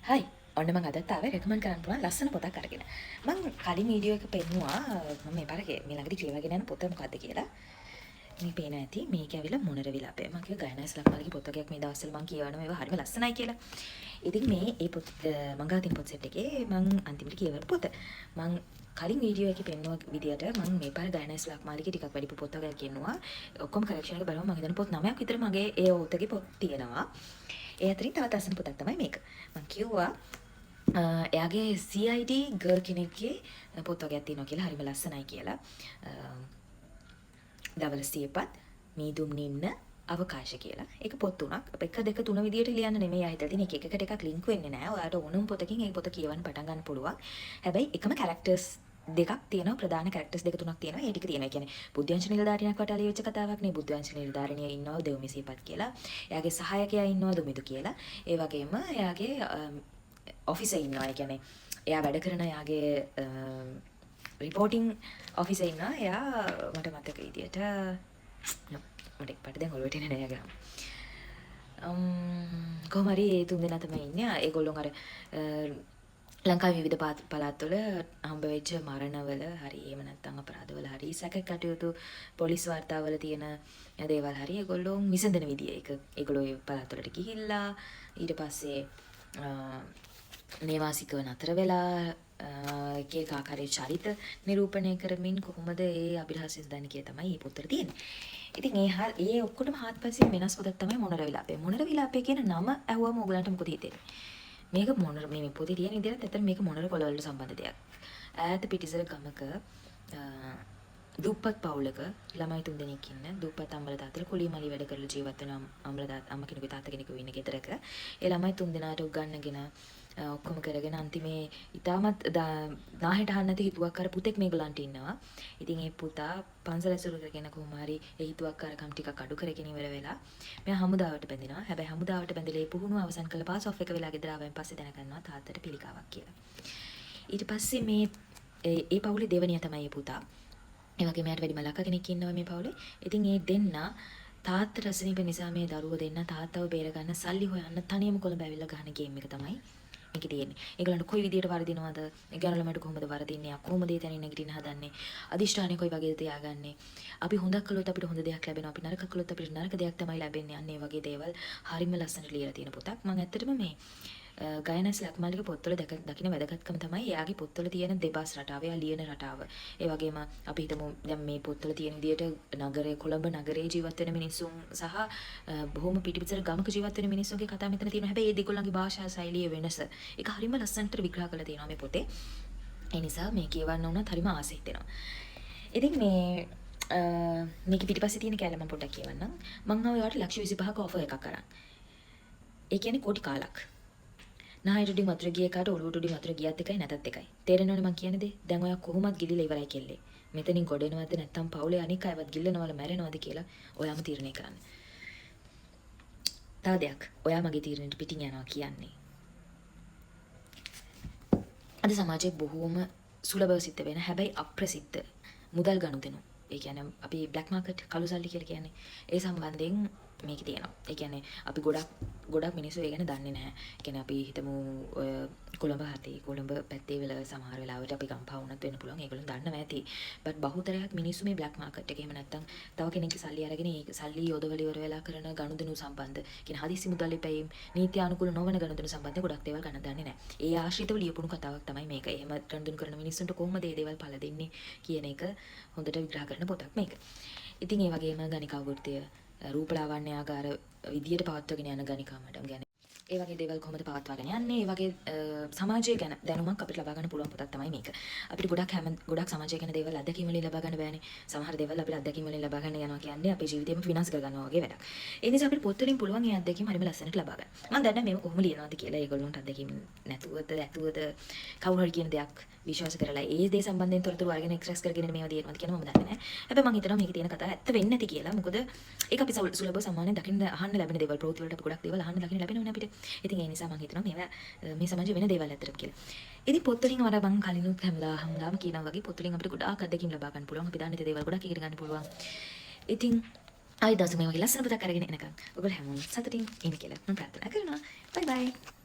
හයි ඔන්න මම අදත් ආවේ රෙකමන්ඩ් කරන්න පුළුවන් ලස්සන පොතක් අරගෙන. මම කලින් වීඩියෝ එක පෙන්නුවා මම මේ පාර මේ ළඟදී කියවගෙන යන පොත මොකද්ද කියලා. මේ පේන ඇති මේක ඇවිල්ලා මොනර විලාපය. මම කිය ගයනස් ලක්මාලගේ පොතක් මේ දවස්වල මම කියවනවා ඒවා හරිම ලස්සනයි කියලා. ඉතින් මේ ඒ පොත් මම ගාතින් පොත් සෙට් එකේ මම අන්තිමට කියවපු පොත. මම කලින් වීඩියෝ එකේ පෙන්නුවා විදියට මම මේ පාර ගයනස් ලක්මාලගේ ටිකක් වැඩි පොතක් කියනවා. ඔක්කොම කලෙක්ෂන් එක බලමු මම හිතන පොත් 9ක් විතර මගේ ඒ ඕතගේ පොත් තියෙනවා. ඒ අතරින් තවත් අසන පොතක් තමයි මේක. මම කිව්වා එයාගේ CID ගර් කෙනෙක්ගේ පොත් වගේක් තියෙනවා කියලා හරිම ලස්සනයි කියලා. දවල සියපත් මීදුම් නින්න අවකාශ කියලා. ඒක පොත් තුනක්. අප 1 2 3 විදියට ලියන්න නෙමෙයි ආයෙත් තියෙන එක එකට එකක් ලින්ක් වෙන්නේ නැහැ. ඔයාලට ඕනම පොතකින් ඒ පොත කියවන්න පටන් ගන්න පුළුවන්. හැබැයි එකම කැරක්ටර්ස් දෙකක් තියෙනවා ප්‍රධාන කැරක්ටර්ස් දෙක තුනක් තියෙනවා. ඒ ටික තියෙනවා. ඒ කියන්නේ බුද්ධාංශ නිලධාරියක් වටා ලියවිච්ච කතාවක් නේ. බුද්ධාංශ නිලධාරිනිය ඉන්නවා දෙව්මිසිපත් කියලා. එයාගේ සහායකයා ඉන්නවා දුමිදු කියලා. ඒ වගේම එයාගේ ඔෆිසර් ඉන්නවා. ඒ කියන්නේ එයා වැඩ කරන එයාගේ රිපෝටිං ඔෆිසර් ඉන්නවා. එයා මට මතක විදියට මට එක්පාරට දැන් ඔලුවට එන්නේ නැහැ ගාම. කොහොම හරි ඒ තුන් දෙනා තමයි ඉන්නේ. ඒගොල්ලෝ අර ලංකාවේ විවිධ පළාත්වල හම්බ වෙච්ච මරණවල හරි එහෙම නැත්නම් අපරාධවල හරි සැක කටයුතු පොලිස් වාර්තාවල තියෙන දේවල් හරි ඒගොල්ලෝ විසඳන විදිය. ඒගොල්ලෝ ඒ පළාත්වලට ගිහිල්ලා ඊට පස්සේ නේවාසිකව නතර වෙලා එක එක ආකාරයේ චරිත නිරූපණය කරමින් කොහොමද ඒ අභිරහසින් දන්නේ තමයි මේ පොතේ තියෙන්නේ. ඉතින් ඒ ඔක්කොටම හාත්පසින් වෙනස් පොතක් තමයි මොනර විලාපය. මොනර විලාපය කියන නම ඇහුවම ඔයගලන්ට මොකද හිතෙන්නේ? මේක මොනර මේ පොතේ තියෙන විදිහට ඇත්තට මේක මොනර කොළවලට සම්බන්ධ දෙයක්. ඈත පිටිසර ගමක දුප්පත් පවුලක ළමයි 3 දෙනෙක් ඉන්න දුප්පත් අම්මලා තාත්තලා කුලී මලී වැඩ කරලා ජීවත් වෙන අම්මා කෙනෙකුගේ තාත්තා කෙනෙකුගේ ඉන්න ගෙදරක ඒ ළමයි 3 දෙනාට උගන්වගෙන ඔක්කොම කරගෙන අන්තිමේ ඉතාමත් නාහෙට අහන්න නැති හිතුවක්කාර පුතෙක් මේගොල්ලන්ට ඉන්නවා. ඉතින් ඒ පුතා පන්සල ඇසුරු කරගෙන කොහොම හරි ඒ හිතුවක්කාරකම් ටිකක් අඩු කරගෙන ඉවර වෙලා මෙයා හමුදාවට බැඳෙනවා. හැබැයි හමුදාවට බැඳලා ඒ පුහුණුව අවසන් කරලා පාස් ඔෆ් එක වෙලා ගෙදර ආවෙන් පස්සේ දැනගන්නවා තාත්තට පිළිකාවක් කියලා. ඊට පස්සේ මේ ඒ පවුලේ දෙවනියා තමයි ඒ පුතා. ඒ වගේ මෙයාට වැඩිම ලක්ක කෙනෙක් ඉන්නවා මේ පවුලේ. ඉතින් ඒ දෙන්න තාත්තට රසණීප නිසා මේ දරුවෝ දෙන්න තාත්තව බේර ගන්න සල්ලි හොයන්න තනියම කොළඹ ඇවිල්ලා ගහන ගේම් එක තමයි මේක තියෙන්නේ. ඒගොල්ලන්ට කොයි විදියට වරදිනවද? ඒ ගණලමට කොහොමද වරදින්නේ? කොහොමද ඒ තැනින් නැගිටින්න හදන්නේ? අදිෂ්ඨානය කොයි වගේද තියාගන්නේ? අපි හොඳක් කළොත් අපිට හොඳ දෙයක් ලැබෙනවා. අපි නරක කළොත් අපිට නරක දෙයක් තමයි ලැබෙන්නේ. අන්න ඒ වගේ දේවල් හරිම ලස්සනට ලියලා තියෙන පොතක්. මම ඇත්තටම මේ ගයනස් ලක්මාලිගේ පොත්වල දකින්න වැදගත්කම තමයි එයාගේ පොත්වල තියෙන දෙබස් රටාව, එයා ලියන රටාව. ඒ වගේම අපි හිතමු දැන් මේ පොත්වල තියෙන විදිහට නගරේ කොළඹ නගරේ ජීවත් වෙන මිනිස්සුන් සහ බොහොම පිටිපිටර ගමක ජීවත් වෙන මිනිස්සුන්ගේ කතා මෙතන තියෙනවා. හැබැයි ඒ දෙගොල්ලන්ගේ භාෂා ශෛලිය වෙනස. ඒක හරිම ලස්සනට විග්‍රහ කරලා තියෙනවා මේ පොතේ. ඒ නිසා මේ කියවන්න උනත් හරිම ආසෙ හිතෙනවා. ඉතින් මේක පිටිපස්සේ තියෙන කැලේ මම පොඩ්ඩක් කියවන්නම්. මම ආව ඔයාලට ලක්ෂ 25ක ඔෆර් එකක් අරන්. ඒ කියන්නේ කෝටි කාලක්. නායටුඩි මතුර ගිය කාට ඔළුවටුඩි මතුර ගියත් එකයි නැතත් එකයි. තේරෙනවනේ මං කියන්නේ දේ. දැන් ඔයා කොහොමත් ගිලිලා ඉවරයි කෙල්ලේ. මෙතනින් ගොඩ එනවද නැත්නම් පවුලේ අනික් අයවත් ගිල්ලනවල මැරෙනවද කියලා ඔයාම තීරණය කරන්න. තව දෙයක්. ඔයා මගේ තීරණයට පිටින් යනවා කියන්නේ. අද සමාජයේ බොහෝම සුලභව සිද්ධ වෙන හැබැයි අප්‍රසිද්ධ මුදල් ගනුදෙනු. ඒ කියන්නේ අපි බ්ලැක් මාකට් කළු සල්ලි කියලා කියන්නේ. ඒ සම්බන්ධයෙන් මේක තියෙනවා. ඒ කියන්නේ අපි ගොඩක් මිනිස්සු ඒ ගැන දන්නේ නැහැ. ඒ කියන්නේ අපි හිතමු ඔය කොළඹ හතේ කොළඹ පැත්තේ වල සමහර වෙලාවට අපි ගම්පහ වුණත් වෙන්න පුළුවන්. ඒගොල්ලෝ දන්නව ඇති. බට් බහුතරයක් මිනිස්සු මේ බ්ලැක් මාකට් එකේ එහෙම නැත්තම් තව කෙනෙක්ගේ සල්ලි අරගෙන ඒ සල්ලි යොදවල ඉවර වෙලා කරන ගනුදෙනු සම්බන්ධ කියන හදිසි මුදල් ඉපැයීම් නීති අනුකූල නොවන ගනුදෙනු සම්බන්ධ ගොඩක් දේවල් ගන්න දන්නේ නැහැ. ඒ ආශ්‍රිතව ලියපුණු කතාවක් තමයි මේක. එහෙම ගනුදෙනු කරන මිනිස්සුන්ට කොහොමද මේ දේවල් පළ දෙන්නේ කියන එක හොඳට විග්‍රහ කරන පොතක් මේක. ඉතින් ඒ වගේම ගණිකා වෘත්තය රූපලාවන්‍ය ආකාර විදියට පවත්වාගෙන යන ගණිකා මඩම් ගැන ඒ වගේ දේවල් කොහොමද පවත්වාගෙන යන්නේ ඒ වගේ සමාජය ගැන දැනුමක් අපිට ලබා ගන්න පුළුවන් පොතක් තමයි මේක. අපිට ගොඩක් සමාජය ගැන දේවල් අත්දැකීම් වලින් ලබා ගන්න බෑනේ. සමහර දේවල් අපිට අත්දැකීම් වලින් ලබා ගන්න යනවා කියන්නේ අපේ ජීවිතේම විනාශ කර ගන්නවා වගේ වැඩක්. ඒ නිසා අපිට පොත් වලින් පුළුවන් මේ අත්දැකීම් හරිම ලස්සනට ලබා ගන්න. මම දන්නේ මේක කොහොම ලියනවද කියලා ඒගොල්ලන්ට අත්දැකීම් නැතුවද කවුරු හරි කියන දෙයක් විශ්වාස කරලා ඒ දේ සම්බන්ධයෙන් තොරතුරු අරගෙන එක්ස්ප්‍රෙස් කරගෙන මේවා දිනනවාද කියන මම දන්නේ නැහැ. හැබැයි මම හිතනවා මේකේ තියෙන කතාව ඇත්ත වෙන්නේ නැති කියලා. මොකද ඒක අපි සුලභව සාමාන්‍යයෙන් දකින්න අහන්න ලැබෙන දේවල් ප්‍රවෘත්ති වලට අපි ගොඩක් දේවල් අහන්න දකින්න ලැබෙනවනේ අපිට. ඉතින් ඒ නිසා මම හිතනවා මේවා මේ සමාජයේ වෙන දේවල් ඇත්තටම කියලා. ඉතින් පොත් වලින් අර මම කලිනුත් හැමදාම කියනවා වගේ පොත් වලින් අපිට ගොඩාක් අත්දැකීම් ලබා ගන්න පුළුවන්. අපි දන්නේ නැති දේවල් ගොඩක් ඉගෙන ගන්න පුළුවන්. ඉතින් ආයි දවසක මේ වගේ ලස්සන පොතක් අරගෙන එනකම් ඔයගොල්ලෝ හැමෝම සතුටින් ඉන්න කියලා මම ප්‍රාර්ථනා කරනවා. බයි බයි.